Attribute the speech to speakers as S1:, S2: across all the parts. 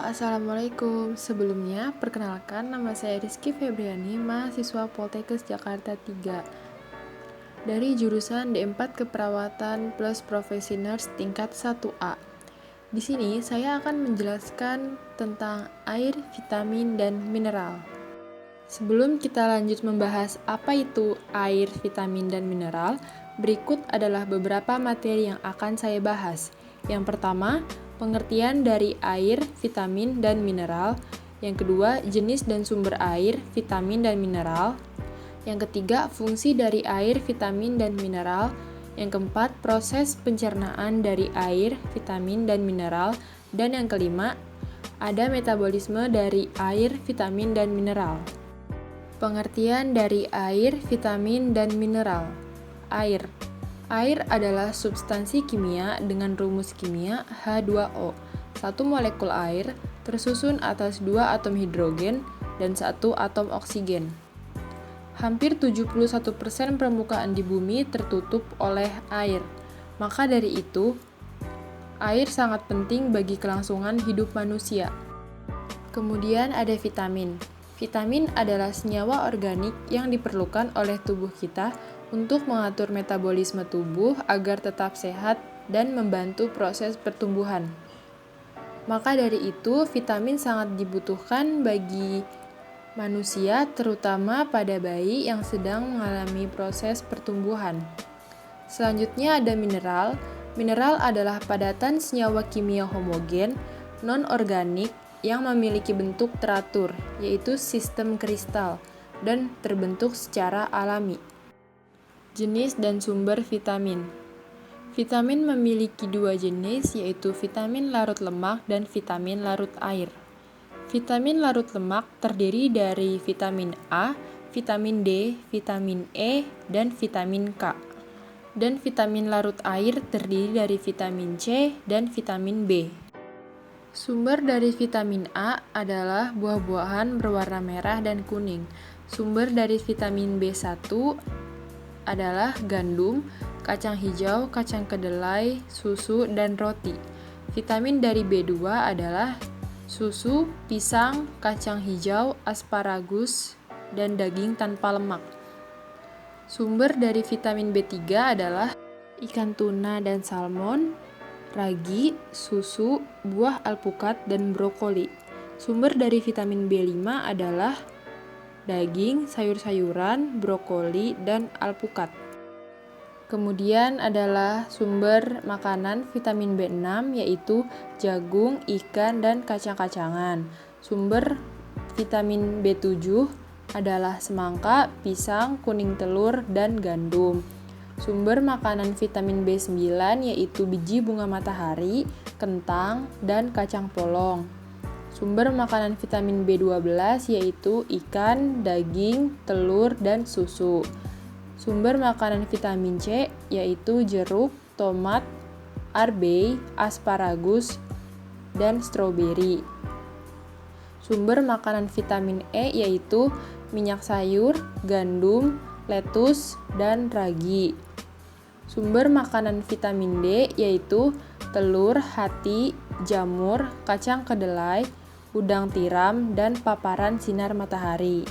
S1: Assalamualaikum. Sebelumnya, perkenalkan nama saya Rizky Febriani, mahasiswa Poltekkes Jakarta 3 dari jurusan D4 Keperawatan plus Profesi Nurse tingkat 1A. Di sini saya akan menjelaskan tentang air, vitamin, dan mineral. Sebelum kita lanjut membahas apa itu air, vitamin, dan mineral, berikut adalah beberapa materi yang akan saya bahas. Yang pertama, pengertian dari air, vitamin, dan mineral. Yang kedua, jenis dan sumber air, vitamin, dan mineral. Yang ketiga, fungsi dari air, vitamin, dan mineral. Yang keempat, proses pencernaan dari air, vitamin, dan mineral. Dan yang kelima, ada metabolisme dari air, vitamin, dan mineral. Pengertian dari air, vitamin, dan mineral. Air. Air adalah substansi kimia dengan rumus kimia H2O. Satu molekul air tersusun atas 2 atom hidrogen dan 1 atom oksigen. Hampir 71% permukaan di bumi tertutup oleh air. Maka dari itu, air sangat penting bagi kelangsungan hidup manusia. Kemudian ada vitamin. Vitamin adalah senyawa organik yang diperlukan oleh tubuh kita untuk mengatur metabolisme tubuh agar tetap sehat dan membantu proses pertumbuhan. Maka dari itu, vitamin sangat dibutuhkan bagi manusia, terutama pada bayi yang sedang mengalami proses pertumbuhan. Selanjutnya ada mineral. Mineral adalah padatan senyawa kimia homogen, non-organik, yang memiliki bentuk teratur, yaitu sistem kristal, dan terbentuk secara alami. Jenis dan sumber vitamin. Vitamin memiliki 2 jenis, yaitu vitamin larut lemak dan vitamin larut air. Vitamin larut lemak terdiri dari vitamin A, vitamin D, vitamin E, dan vitamin K. Dan vitamin larut air terdiri dari vitamin C dan vitamin B. Sumber dari vitamin A adalah buah-buahan berwarna merah dan kuning. Sumber dari vitamin B1 adalah gandum, kacang hijau, kacang kedelai, susu, dan roti. Vitamin dari B2 adalah susu, pisang, kacang hijau, asparagus, dan daging tanpa lemak. Sumber dari vitamin B3 adalah ikan tuna dan salmon, ragi, susu, buah alpukat, dan brokoli. Sumber dari vitamin B5 adalah daging, sayur-sayuran, brokoli, dan alpukat. Kemudian adalah sumber makanan vitamin B6 yaitu jagung, ikan, dan kacang-kacangan. Sumber vitamin B7 adalah semangka, pisang, kuning telur, dan gandum. Sumber makanan vitamin B9 yaitu biji bunga matahari, kentang, dan kacang polong. Sumber makanan vitamin B12 yaitu ikan, daging, telur, dan susu. Sumber makanan vitamin C yaitu jeruk, tomat, arbe, asparagus, dan stroberi. Sumber makanan vitamin E yaitu minyak sayur, gandum, lettuce, dan ragi. Sumber makanan vitamin D yaitu telur, hati, jamur, kacang kedelai, udang tiram, dan paparan sinar matahari.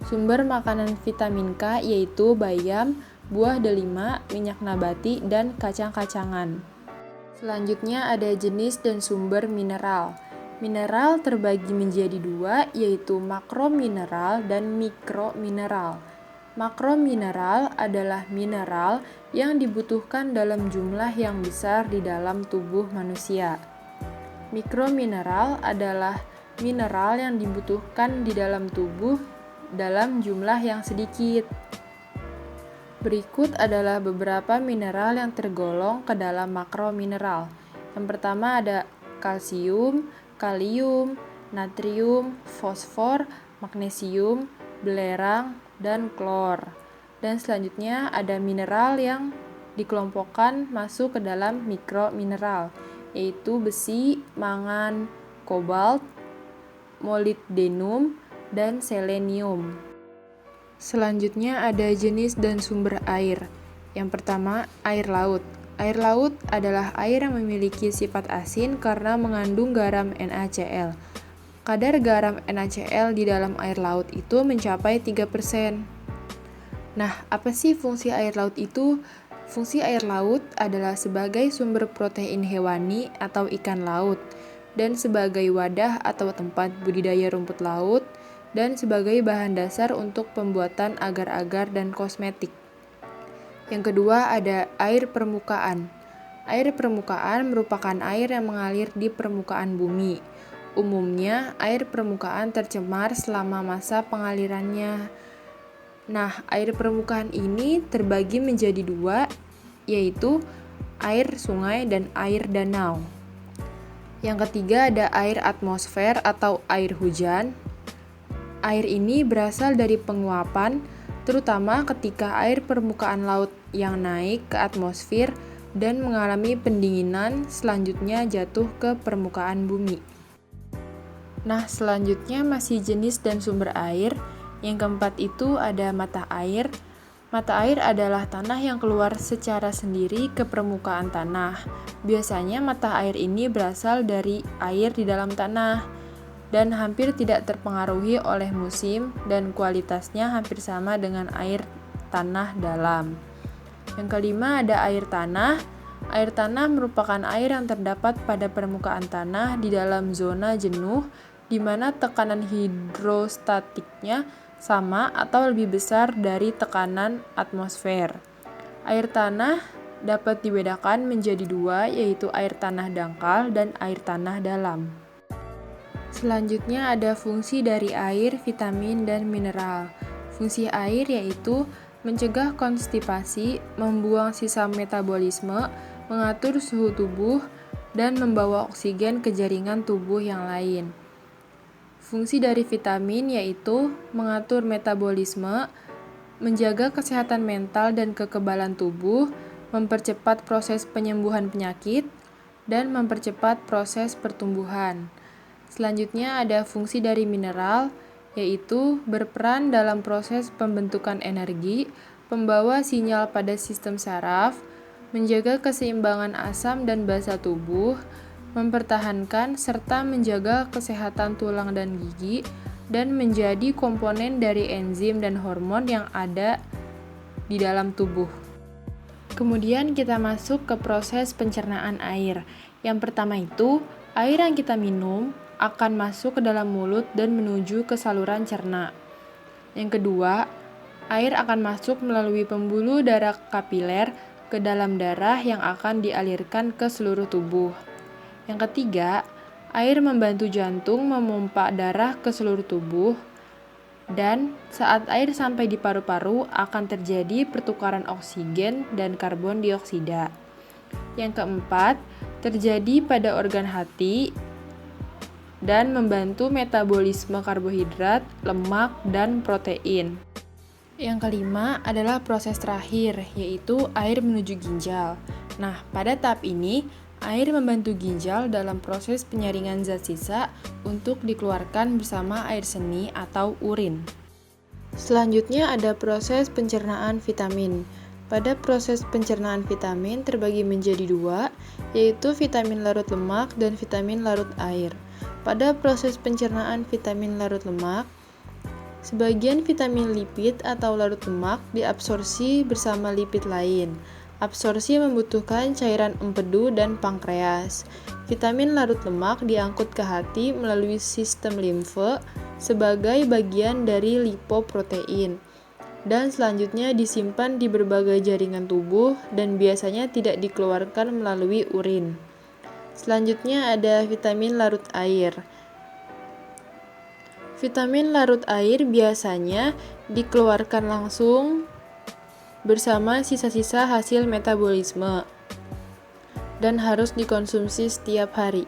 S1: Sumber makanan vitamin K yaitu bayam, buah delima, minyak nabati, dan kacang-kacangan. Selanjutnya ada jenis dan sumber mineral. Mineral terbagi menjadi 2, yaitu makromineral dan mikromineral. Makromineral adalah mineral yang dibutuhkan dalam jumlah yang besar di dalam tubuh manusia. Mikromineral adalah mineral yang dibutuhkan di dalam tubuh dalam jumlah yang sedikit. Berikut adalah beberapa mineral yang tergolong ke dalam makromineral. Yang pertama ada kalsium, kalium, natrium, fosfor, magnesium, belerang, dan klor. Dan selanjutnya ada mineral yang dikelompokkan masuk ke dalam mikromineral, yaitu besi, mangan, kobalt, molibdenum, dan selenium. Selanjutnya ada jenis dan sumber air. Yang pertama, air laut. Air laut adalah air yang memiliki sifat asin karena mengandung garam NaCl. Kadar garam NaCl di dalam air laut itu mencapai 3%. Nah, apa sih fungsi air laut itu? Fungsi air laut adalah sebagai sumber protein hewani atau ikan laut, dan sebagai wadah atau tempat budidaya rumput laut, dan sebagai bahan dasar untuk pembuatan agar-agar dan kosmetik. Yang kedua ada air permukaan. Air permukaan merupakan air yang mengalir di permukaan bumi. Umumnya, air permukaan tercemar selama masa pengalirannya. Nah, air permukaan ini terbagi menjadi dua, yaitu air sungai dan air danau. Yang ketiga ada air atmosfer atau air hujan. Air ini berasal dari penguapan, terutama ketika air permukaan laut yang naik ke atmosfer dan mengalami pendinginan, selanjutnya jatuh ke permukaan bumi. Nah, selanjutnya masih jenis dan sumber air. Yang keempat itu ada mata air. Mata air adalah tanah yang keluar secara sendiri ke permukaan tanah. Biasanya mata air ini berasal dari air di dalam tanah dan hampir tidak terpengaruhi oleh musim dan kualitasnya hampir sama dengan air tanah dalam. Yang kelima ada air tanah. Air tanah merupakan air yang terdapat pada permukaan tanah di dalam zona jenuh di mana tekanan hidrostatiknya sama atau lebih besar dari tekanan atmosfer. Air tanah dapat dibedakan menjadi dua, yaitu air tanah dangkal dan air tanah dalam. Selanjutnya ada fungsi dari air, vitamin, dan mineral. Fungsi air yaitu mencegah konstipasi, membuang sisa metabolisme, mengatur suhu tubuh, dan membawa oksigen ke jaringan tubuh yang lain. Fungsi dari vitamin yaitu mengatur metabolisme, menjaga kesehatan mental dan kekebalan tubuh, mempercepat proses penyembuhan penyakit, dan mempercepat proses pertumbuhan. Selanjutnya ada fungsi dari mineral, yaitu berperan dalam proses pembentukan energi, pembawa sinyal pada sistem saraf, menjaga keseimbangan asam dan basa tubuh, mempertahankan serta menjaga kesehatan tulang dan gigi, dan menjadi komponen dari enzim dan hormon yang ada di dalam tubuh. Kemudian kita masuk ke proses pencernaan air. Yang pertama itu, air yang kita minum akan masuk ke dalam mulut dan menuju ke saluran cerna. Yang kedua, air akan masuk melalui pembuluh darah kapiler ke dalam darah yang akan dialirkan ke seluruh tubuh. Yang ketiga, air membantu jantung memompa darah ke seluruh tubuh, dan saat air sampai di paru-paru akan terjadi pertukaran oksigen dan karbon dioksida. Yang keempat, terjadi pada organ hati dan membantu metabolisme karbohidrat, lemak, dan protein. Yang kelima adalah proses terakhir, yaitu air menuju ginjal. Nah, pada tahap ini, air membantu ginjal dalam proses penyaringan zat sisa untuk dikeluarkan bersama air seni atau urin. Selanjutnya ada proses pencernaan vitamin. Pada proses pencernaan vitamin terbagi menjadi dua, yaitu vitamin larut lemak dan vitamin larut air. Pada proses pencernaan vitamin larut lemak, sebagian vitamin lipid atau larut lemak diabsorpsi bersama lipid lain. Absorpsi membutuhkan cairan empedu dan pankreas. Vitamin larut lemak diangkut ke hati melalui sistem limfe sebagai bagian dari lipoprotein, dan selanjutnya disimpan di berbagai jaringan tubuh dan biasanya tidak dikeluarkan melalui urin. Selanjutnya ada vitamin larut air. Vitamin larut air biasanya dikeluarkan langsung bersama sisa-sisa hasil metabolisme dan harus dikonsumsi setiap hari.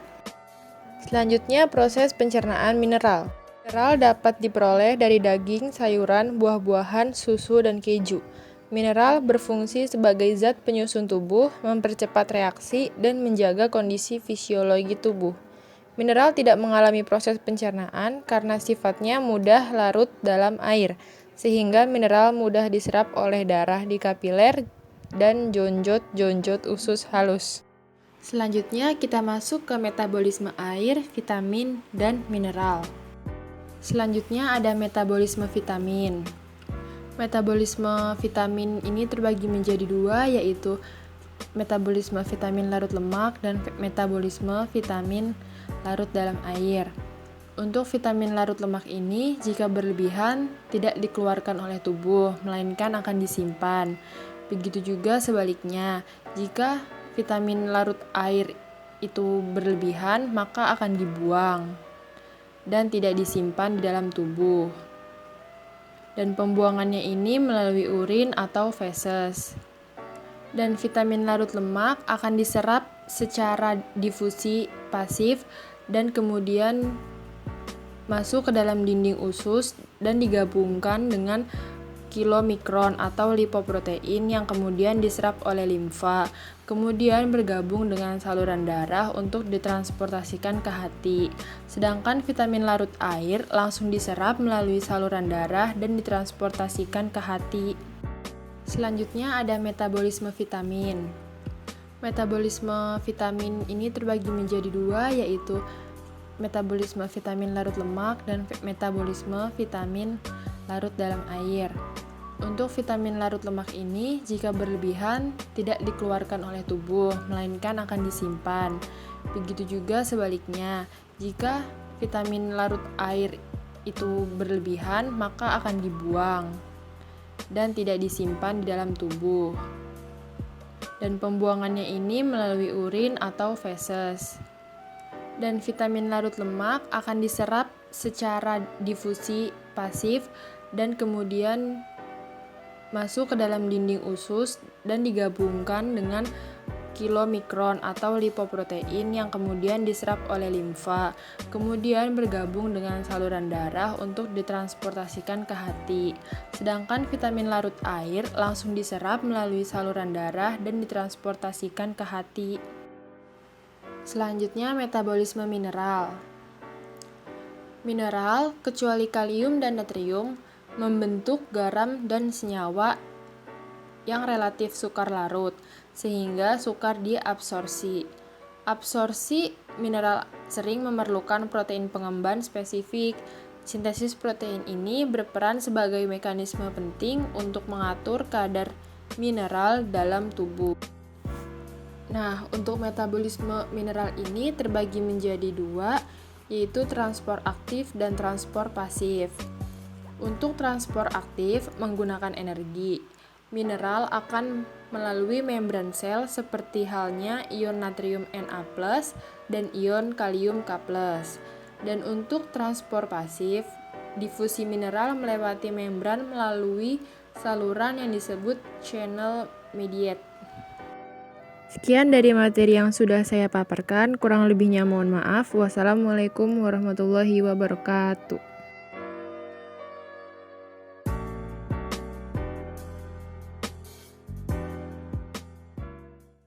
S1: Selanjutnya proses pencernaan mineral. Mineral dapat diperoleh dari daging, sayuran, buah-buahan, susu, dan keju. Mineral berfungsi sebagai zat penyusun tubuh, mempercepat reaksi, dan menjaga kondisi fisiologi tubuh. Mineral tidak mengalami proses pencernaan karena sifatnya mudah larut dalam air, sehingga mineral mudah diserap oleh darah di kapiler dan jonjot usus halus. Selanjutnya kita masuk ke metabolisme air, vitamin, dan mineral. Selanjutnya ada metabolisme vitamin. Metabolisme vitamin ini terbagi menjadi dua, yaitu metabolisme vitamin larut lemak dan metabolisme vitamin larut dalam air. Untuk vitamin larut lemak ini, jika berlebihan, tidak dikeluarkan oleh tubuh, melainkan akan disimpan. Begitu juga sebaliknya, jika vitamin larut air itu berlebihan, maka akan dibuang dan tidak disimpan di dalam tubuh. Dan pembuangannya ini melalui urin atau feses. Dan vitamin larut lemak akan diserap secara difusi pasif dan kemudian masuk ke dalam dinding usus dan digabungkan dengan kilomikron atau lipoprotein yang kemudian diserap oleh limfa, kemudian bergabung dengan saluran darah untuk ditransportasikan ke hati. Sedangkan vitamin larut air langsung diserap melalui saluran darah dan ditransportasikan ke hati. Selanjutnya ada metabolisme vitamin. Metabolisme vitamin ini terbagi menjadi dua, yaitu metabolisme vitamin larut lemak dan metabolisme vitamin larut dalam air. Untuk vitamin larut lemak ini, jika berlebihan, tidak dikeluarkan oleh tubuh, melainkan akan disimpan. Begitu juga sebaliknya, jika vitamin larut air itu berlebihan, maka akan dibuang dan tidak disimpan di dalam tubuh. Dan pembuangannya ini melalui urin atau feses. Dan vitamin larut lemak akan diserap secara difusi pasif dan kemudian masuk ke dalam dinding usus dan digabungkan dengan kilomikron atau lipoprotein yang kemudian diserap oleh limfa, kemudian bergabung dengan saluran darah untuk ditransportasikan ke hati. Sedangkan vitamin larut air langsung diserap melalui saluran darah dan ditransportasikan ke hati. Selanjutnya metabolisme mineral. Mineral, kecuali kalium dan natrium, membentuk garam dan senyawa yang relatif sukar larut, sehingga sukar diabsorpsi. Absorpsi mineral sering memerlukan protein pengemban spesifik. Sintesis protein ini berperan sebagai mekanisme penting untuk mengatur kadar mineral dalam tubuh. Nah, untuk metabolisme mineral ini terbagi menjadi dua, yaitu transport aktif dan transport pasif. Untuk transport aktif menggunakan energi. Mineral akan melalui membran sel seperti halnya ion natrium Na+ dan ion kalium K+. Dan untuk transport pasif, difusi mineral melewati membran melalui saluran yang disebut channel mediate. Sekian dari materi yang sudah saya paparkan, kurang lebihnya mohon maaf. Wassalamualaikum warahmatullahi wabarakatuh.